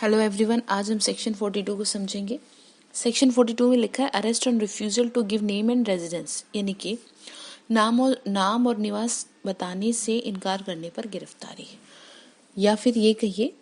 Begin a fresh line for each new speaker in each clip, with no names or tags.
Hello everyone, आज हम section 42 को समझेंगे। सेक्शन 42 में लिखा है arrest on refusal to give name and residence, यानी कि नाम और निवास बताने से इनकार करने पर गिरफ्तारी। या फिर ये कहिए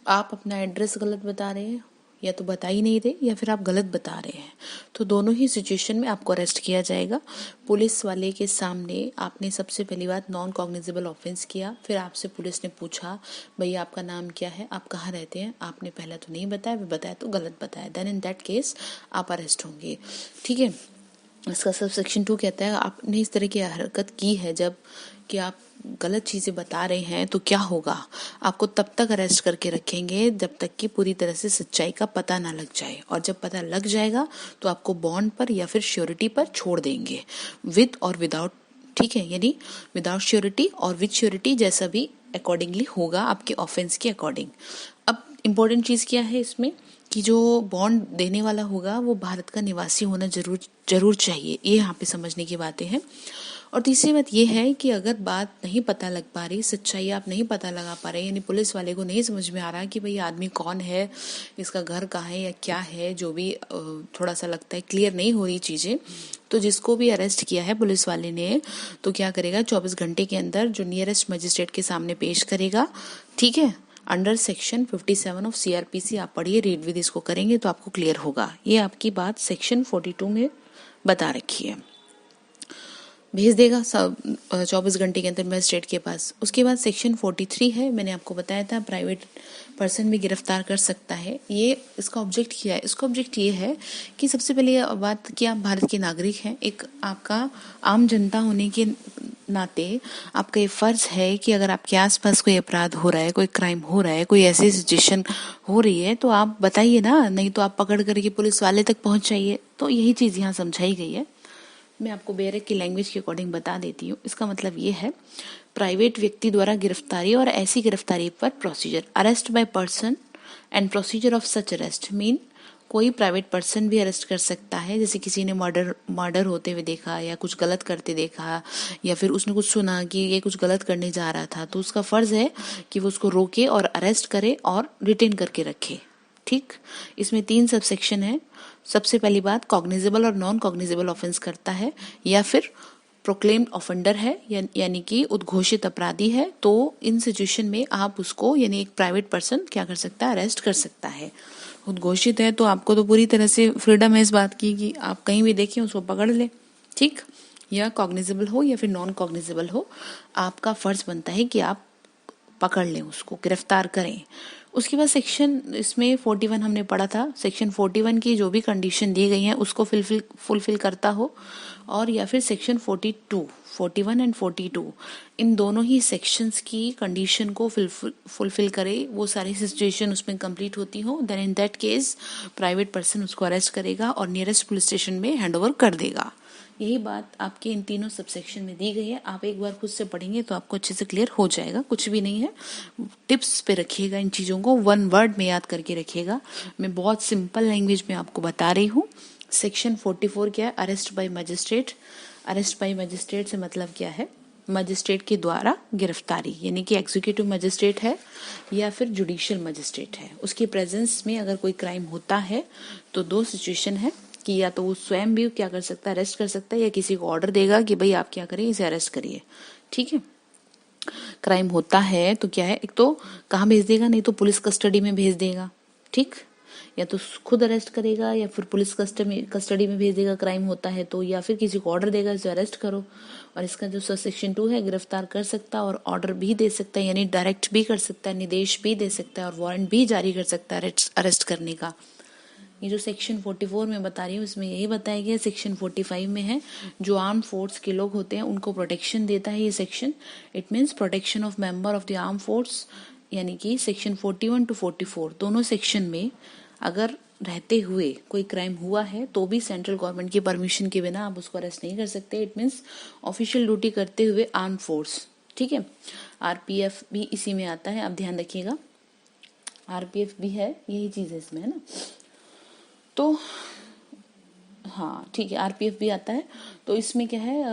आप अपना एड्रेस गलत बता रहे हैं, या तो बता ही नहीं रहे, या फिर आप गलत बता रहे हैं, तो दोनों ही सिचुएशन में आपको अरेस्ट किया जाएगा। पुलिस वाले के सामने आपने सबसे पहली बात नॉन कॉग्निजेबल ऑफेंस किया, फिर आपसे पुलिस ने पूछा भैया आपका नाम क्या है, आप कहाँ रहते हैं, आपने पहले तो नहीं बताया, फिर बताया तो गलत बताया, देन इन दैट केस आप अरेस्ट होंगे। ठीक है, इसका सब सेक्शन 2 कहता है आपने इस तरह की हरकत की है जब कि आप गलत चीज़ें बता रहे हैं तो क्या होगा, आपको तब तक अरेस्ट करके रखेंगे जब तक कि पूरी तरह से सच्चाई का पता ना लग जाए, और जब पता लग जाएगा तो आपको बॉन्ड पर या फिर श्योरिटी पर छोड़ देंगे, विद और विदाउट। ठीक है, यानी विदाउट श्योरिटी और विद श्योरिटी, जैसा भी अकॉर्डिंगली होगा आपके ऑफेंस के अकॉर्डिंग। अब इम्पोर्टेंट चीज़ क्या है इसमें कि जो बॉन्ड देने वाला होगा वो भारत का निवासी होना जरूर चाहिए, ये यहाँ पे समझने की बातें हैं। और तीसरी बात ये है कि अगर बात नहीं पता लग पा रही, सच्चाई आप नहीं पता लगा पा रहे, यानी पुलिस वाले को नहीं समझ में आ रहा कि भाई आदमी कौन है, इसका घर कहाँ है या क्या है, जो भी थोड़ा सा लगता है क्लियर नहीं हो रही चीज़ें, तो जिसको भी अरेस्ट किया है पुलिस वाले ने, तो क्या करेगा 24 घंटे के अंदर जो नियरेस्ट मजिस्ट्रेट के सामने पेश करेगा। ठीक है, अंडर सेक्शन 57 ऑफ CRPC आप पढ़िए, रीड विद इसको करेंगे तो आपको क्लियर होगा। ये आपकी बात सेक्शन 42 में बता रखी है। भेज देगा 24 घंटे के अंदर मजिस्ट्रेट के पास। उसके बाद सेक्शन 43 है, मैंने आपको बताया था प्राइवेट पर्सन भी गिरफ्तार कर सकता है। ये इसका ऑब्जेक्ट क्या है, इसका ऑब्जेक्ट ये है कि सबसे पहले बात कि आप भारत के नागरिक हैं, एक आपका आम जनता होने के नाते आपका ये फर्ज है कि अगर आपके आसपास कोई अपराध हो रहा है, कोई क्राइम हो रहा है, कोई ऐसी सिचुएशन हो रही है तो आप बताइए ना, नहीं तो आप पकड़ करके पुलिस वाले तक पहुंच जाइए। तो यही चीज़ यहाँ समझाई गई है। मैं आपको बेरेक की लैंग्वेज के अकॉर्डिंग बता देती हूँ। इसका मतलब ये है प्राइवेट व्यक्ति द्वारा गिरफ्तारी और ऐसी गिरफ्तारी पर procedure, arrest by person and procedure of such arrest mean कोई प्राइवेट पर्सन भी अरेस्ट कर सकता है, जैसे किसी ने मर्डर होते हुए देखा या कुछ गलत करते देखा, या फिर उसने कुछ सुना कि ये कुछ गलत करने जा रहा था, तो उसका फर्ज है कि वो उसको रोके और अरेस्ट करे और रिटेन करके रखे। ठीक, इसमें 3 सबसेक्शन है। सबसे पहली बात कॉग्निजेबल और नॉन कॉग्निजेबल ऑफेंस करता है, या फिर प्रोक्लेम्ड ऑफेंडर है, यानी कि उद्घोषित अपराधी है, तो इन सिचुएशन में आप उसको, यानी एक प्राइवेट पर्सन क्या कर सकता है, अरेस्ट कर सकता है। उद्घोषित है तो आपको तो पूरी तरह से फ्रीडम है इस बात की कि आप कहीं भी देखें उसको पकड़ ले। ठीक, या कॉग्निजेबल हो या फिर नॉन कॉग्निजेबल हो, आपका फर्ज बनता है कि आप पकड़ लें, उसको गिरफ्तार करें। उसके बाद सेक्शन इसमें 41 हमने पढ़ा था, सेक्शन 41 की जो भी कंडीशन दी गई है उसको फुलफिल करता हो, और या फिर सेक्शन 41 एंड 42 इन दोनों ही सेक्शंस की कंडीशन को फुलफिल करे, वो सारी सिचुएशन उसमें कंप्लीट होती हो, then in that case private person उसको अरेस्ट करेगा और नियरेस्ट पुलिस स्टेशन में हैंडओवर कर देगा। यही बात आपके इन तीनों सबसेक्शन में दी गई है। आप एक बार खुद से पढ़ेंगे तो आपको अच्छे से क्लियर हो जाएगा, कुछ भी नहीं है। टिप्स पे रखिएगा, इन चीज़ों को 1 वर्ड में याद करके रखिएगा। मैं बहुत सिंपल लैंग्वेज में आपको बता रही हूँ। सेक्शन 44 क्या है, arrest by magistrate. Arrest by magistrate से मतलब क्या है, मजिस्ट्रेट के द्वारा गिरफ्तारी, यानी कि एग्जीक्यूटिव मजिस्ट्रेट है या फिर जुडिशियल मजिस्ट्रेट है, उसके प्रेजेंस में अगर कोई क्राइम होता है तो 2 सिचुएशन है कि या तो वो स्वयं भी क्या कर सकता है, अरेस्ट कर सकता है, या किसी को ऑर्डर देगा कि भाई आप क्या करें, इसे अरेस्ट करिए। ठीक है, क्राइम होता है तो क्या है, एक तो कहाँ भेज देगा, नहीं तो पुलिस कस्टडी में भेज देगा। ठीक, या तो खुद अरेस्ट करेगा या फिर पुलिस कस्टडी में भेज देगा क्राइम होता है तो, या फिर किसी को ऑर्डर देगा इसे अरेस्ट करो। और इसका जो सेक्शन 2 है, गिरफ्तार कर सकता है और ऑर्डर भी दे सकता है, यानी डायरेक्ट भी कर सकता है, निर्देश भी दे सकता है और वारंट भी जारी कर सकता है अरेस्ट करने का। ये जो सेक्शन 44 में बता रही हूँ इसमें यही बताया गया। सेक्शन 45 में है जो आर्म फोर्स के लोग होते हैं उनको प्रोटेक्शन देता है ये section. It means protection of member of the arm force, यानी कि सेक्शन 41 to 44 दोनों सेक्शन में अगर रहते हुए कोई क्राइम हुआ है तो भी सेंट्रल गवर्नमेंट की परमिशन के बिना आप उसको अरेस्ट नहीं कर सकते। इट मीन्स ऑफिशियल ड्यूटी करते हुए आर्म फोर्स। ठीक है, RPF भी इसी में आता है, आप ध्यान रखिएगा, RPF भी है, यही चीज है इसमें, है ना। तो हाँ ठीक है, आरपीएफ भी आता है। तो इसमें क्या है,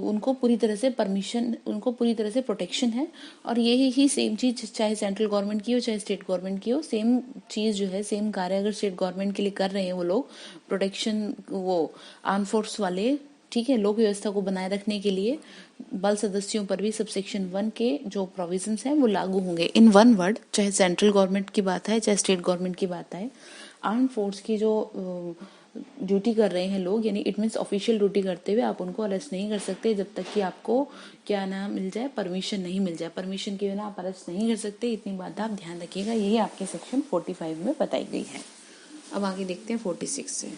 उनको पूरी तरह से परमिशन, उनको पूरी तरह से प्रोटेक्शन है। और ये ही सेम चीज़ चाहे सेंट्रल गवर्नमेंट की हो चाहे स्टेट गवर्नमेंट की हो, सेम चीज़ जो है, सेम कार्य अगर स्टेट गवर्नमेंट के लिए कर रहे हैं वो लोग, प्रोटेक्शन, वो आर्म फोर्स वाले, ठीक है, लोक व्यवस्था को बनाए रखने के लिए बल सदस्यों पर भी सबसेक्शन 1 के जो प्रोविजंस हैं वो लागू होंगे। इन वन वर्ड, चाहे सेंट्रल गवर्नमेंट की बात है चाहे स्टेट गवर्नमेंट की बात है, आर्म फोर्स की जो ड्यूटी कर रहे हैं लोग, यानी इट मीन्स ऑफिशियल ड्यूटी करते हुए आप उनको अरेस्ट नहीं कर सकते जब तक कि आपको क्या नाम मिल जाए, परमिशन नहीं मिल जाए। परमिशन के बिना आप अरेस्ट नहीं कर सकते, इतनी बात आप ध्यान रखिएगा। यही आपके सेक्शन 45 में बताई गई है। अब आगे देखते हैं 46 से।